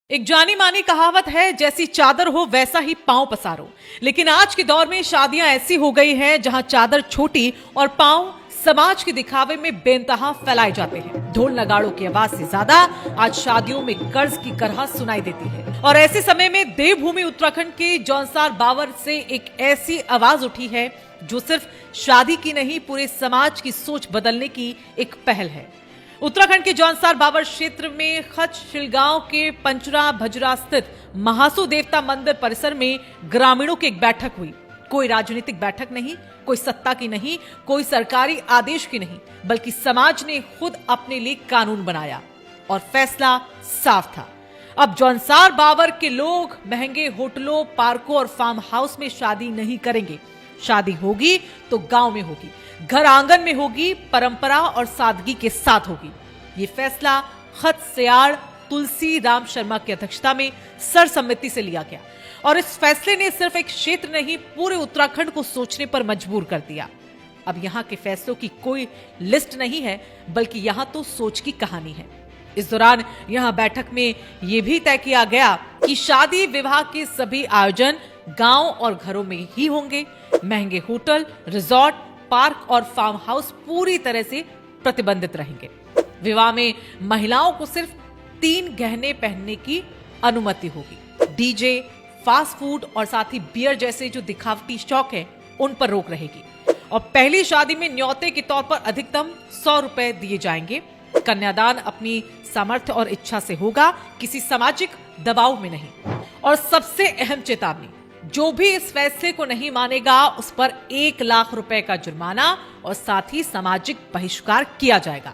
एक जानी मानी कहावत है, जैसी चादर हो वैसा ही पांव पसारो। लेकिन आज के दौर में शादियां ऐसी हो गई हैं जहां चादर छोटी और पांव समाज के दिखावे में बेनतहा फैलाए जाते हैं। ढोल नगाड़ों की आवाज से ज्यादा आज शादियों में कर्ज की करहा सुनाई देती है। और ऐसे समय में देवभूमि उत्तराखंड के जौनसार बावर से एक ऐसी आवाज उठी है जो सिर्फ शादी की नहीं, पूरे समाज की सोच बदलने की एक पहल है। उत्तराखंड के जौनसार बावर क्षेत्र में खच शिलगांव के पंचरा भजरा स्थित महासू देवता मंदिर परिसर में ग्रामीणों की एक बैठक हुई। कोई राजनीतिक बैठक नहीं, कोई सत्ता की नहीं, कोई सरकारी आदेश की नहीं, बल्कि समाज ने खुद अपने लिए कानून बनाया और फैसला साफ था। अब जौनसार बावर के लोग महंगे होटलों, पार्कों और फार्म हाउस में शादी नहीं करेंगे। शादी होगी तो गांव में होगी, घर आंगन में होगी, परंपरा और सादगी के साथ होगी। ये फैसला खत सयाड़ तुलसी राम शर्मा की अध्यक्षता में सर्वसम्मति से लिया गया और इस फैसले ने सिर्फ एक क्षेत्र नहीं, पूरे उत्तराखंड को सोचने पर मजबूर कर दिया। अब यहाँ के फैसलों की कोई लिस्ट नहीं है, बल्कि यहाँ तो सोच की कहानी है। इस दौरान यहाँ बैठक में यह भी तय किया गया कि शादी विवाह के सभी आयोजन गांव और घरों में ही होंगे। महंगे होटल, रिजॉर्ट, पार्क और फार्म हाउस पूरी तरह से प्रतिबंधित रहेंगे। विवाह में महिलाओं को सिर्फ 3 गहने पहनने की अनुमति होगी। डीजे, फास्ट फूड और साथ ही बियर जैसे जो दिखावटी शौक है, उन पर रोक रहेगी। और पहली शादी में न्योते के तौर पर अधिकतम 100 रुपए दिए जाएंगे। कन्यादान अपनी सामर्थ्य और इच्छा से होगा, किसी सामाजिक दबाव में नहीं। और सबसे अहम चेतावनी, जो भी इस फैसले को नहीं मानेगा उस पर 1 लाख रुपए का जुर्माना और साथ ही सामाजिक बहिष्कार किया जाएगा।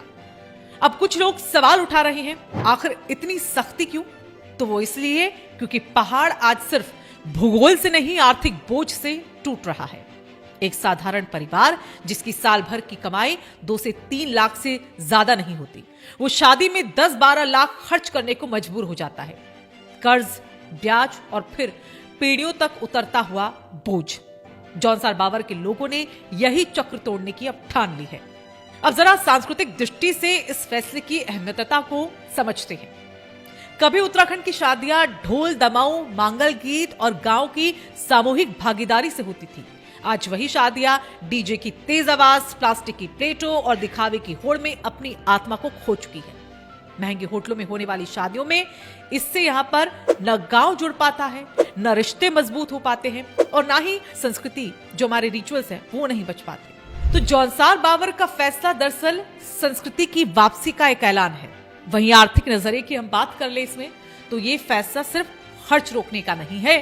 अब कुछ लोग सवाल उठा रहे हैं, आखिर इतनी सख्ती क्यों? तो वो इसलिए क्योंकि पहाड़ आज सिर्फ भूगोल से नहीं, आर्थिक बोझ से टूट रहा है। एक साधारण परिवार जिसकी साल भर की कमाई 2 से 3 लाख से ज्यादा नहीं होती, वो शादी में 10-12 लाख खर्च करने को मजबूर हो जाता है। कर्ज, ब्याज और फिर पीढ़ियों तक उतरता हुआ बोझ। जौनसार बावर के लोगों ने यही चक्र तोड़ने की अब ठान ली है। अब जरा सांस्कृतिक दृष्टि से इस फैसले की अहमियता को समझते हैं। कभी उत्तराखंड की शादियां ढोल, दमाऊ, मांगल गीत और गांव की सामूहिक भागीदारी से होती थी। आज वही शादियां डीजे की तेज आवाज, प्लास्टिक की प्लेटों और दिखावे की होड़ में अपनी आत्मा को खो चुकी है। महंगे होटलों में होने वाली शादियों में इससे यहाँ पर न गांव जुड़ पाता है, न रिश्ते मजबूत हो पाते हैं और ना ही संस्कृति, जो हमारे रिचुअल्स हैं, वो नहीं बच पाते। तो जौनसार बावर का फैसला दरअसल संस्कृति की वापसी का एक ऐलान है। वहीं आर्थिक नजरिए की हम बात कर ले इसमें, तो ये फैसला सिर्फ खर्च रोकने का नहीं है,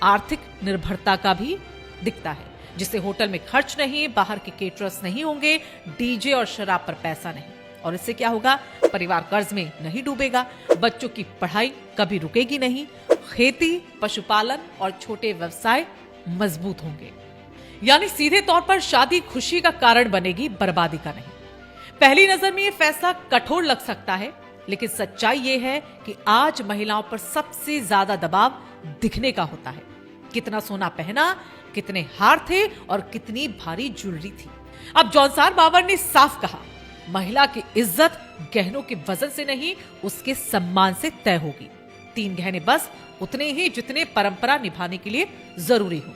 आर्थिक निर्भरता का भी दिखता है। जिससे होटल में खर्च नहीं, बाहर के केटरर्स नहीं होंगे, डीजे और शराब पर पैसा नहीं। और इससे क्या होगा? परिवार कर्ज में नहीं डूबेगा, बच्चों की पढ़ाई कभी रुकेगी नहीं, खेती, पशुपालन और छोटे व्यवसाय मजबूत होंगे। यानी सीधे तौर पर शादी खुशी का कारण बनेगी, बर्बादी का नहीं। पहली नजर में यह फैसला कठोर लग सकता है, लेकिन सच्चाई यह है कि आज महिलाओं पर सबसे ज्यादा दबाव दिखने का होता है। कितना सोना पहना, कितने हार थे और कितनी भारी ज्वेलरी थी। अब जौनसार बावर ने साफ कहा, महिला की इज्जत गहनों के वजन से नहीं, उसके सम्मान से तय होगी। 3 गहने बस उतने ही जितने परंपरा निभाने के लिए जरूरी हो।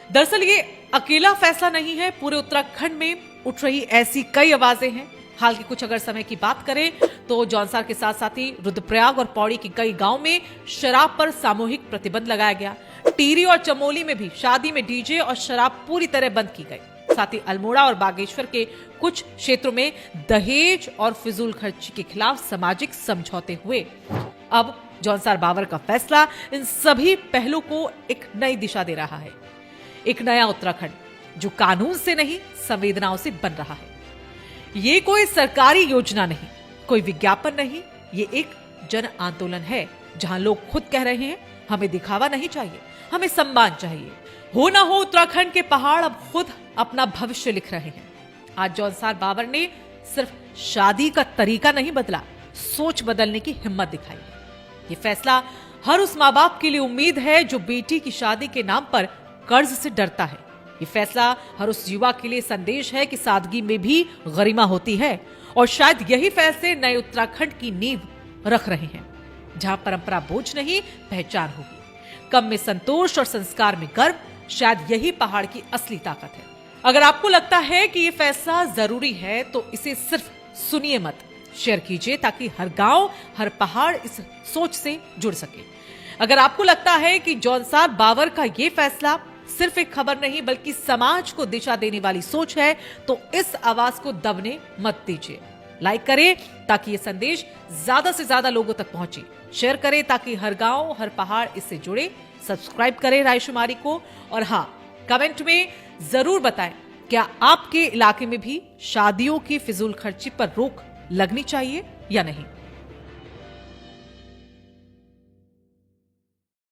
दरअसल ये अकेला फैसला नहीं है, पूरे उत्तराखंड में उठ रही ऐसी कई आवाजें हैं। हाल के कुछ अगर समय की बात करें तो जौनसार के साथ साथ ही रुद्रप्रयाग और पौड़ी के कई गांव में शराब पर सामूहिक प्रतिबंध लगाया गया। टिहरी और चमोली में भी शादी में डीजे और शराब पूरी तरह बंद की गई। साथ ही अल्मोड़ा और बागेश्वर के कुछ क्षेत्रों में दहेज और फिजूल खर्ची के खिलाफ सामाजिक समझौते हुए। अब जौनसार बावर का फैसला इन सभी पहलू को एक नई दिशा दे रहा है। एक नया उत्तराखंड जो कानून से नहीं, संवेदनाओं से बन रहा है। ये कोई सरकारी योजना नहीं, कोई विज्ञापन नहीं, ये एक जन आंदोलन है जहां लोग खुद कह रहे हैं, हमें दिखावा नहीं चाहिए, हमें सम्मान चाहिए। हो ना हो, उत्तराखंड के पहाड़ अब खुद अपना भविष्य लिख रहे हैं। आज जौनसार बावर ने सिर्फ शादी का तरीका नहीं बदला, सोच बदलने की हिम्मत दिखाई। ये फैसला हर उस माँ बाप के लिए उम्मीद है जो बेटी की शादी के नाम पर कर्ज से डरता है। ये फैसला हर उस युवा के लिए संदेश है कि सादगी में भी गरिमा होती है। और शायद यही फैसले नए उत्तराखंड की नींव रख रहे हैं। जहां परंपरा बोझ नहीं, पहचान होगी। कम में संतोष और संस्कार में गर्व, शायद यही पहाड़ की असली ताकत है। अगर आपको लगता है कि ये फैसला जरूरी है तो इसे सिर्फ सुनिए मत, शेयर कीजिए ताकि हर गांव, हर पहाड़ इस सोच से जुड़ सके। अगर आपको लगता है कि जौनसार बावर का ये फैसला सिर्फ एक खबर नहीं बल्कि समाज को दिशा देने वाली सोच है, तो इस आवाज को दबने मत दीजिए। लाइक करें ताकि ये संदेश ज्यादा से ज्यादा लोगों तक पहुंचे। शेयर करें ताकि हर गांव, हर पहाड़ इससे जुड़े। सब्सक्राइब करें रायशुमारी को, और हां, कमेंट में जरूर बताएं क्या आपके इलाके में भी शादियों की फिजूल खर्ची पर रोक लगनी चाहिए या नहीं।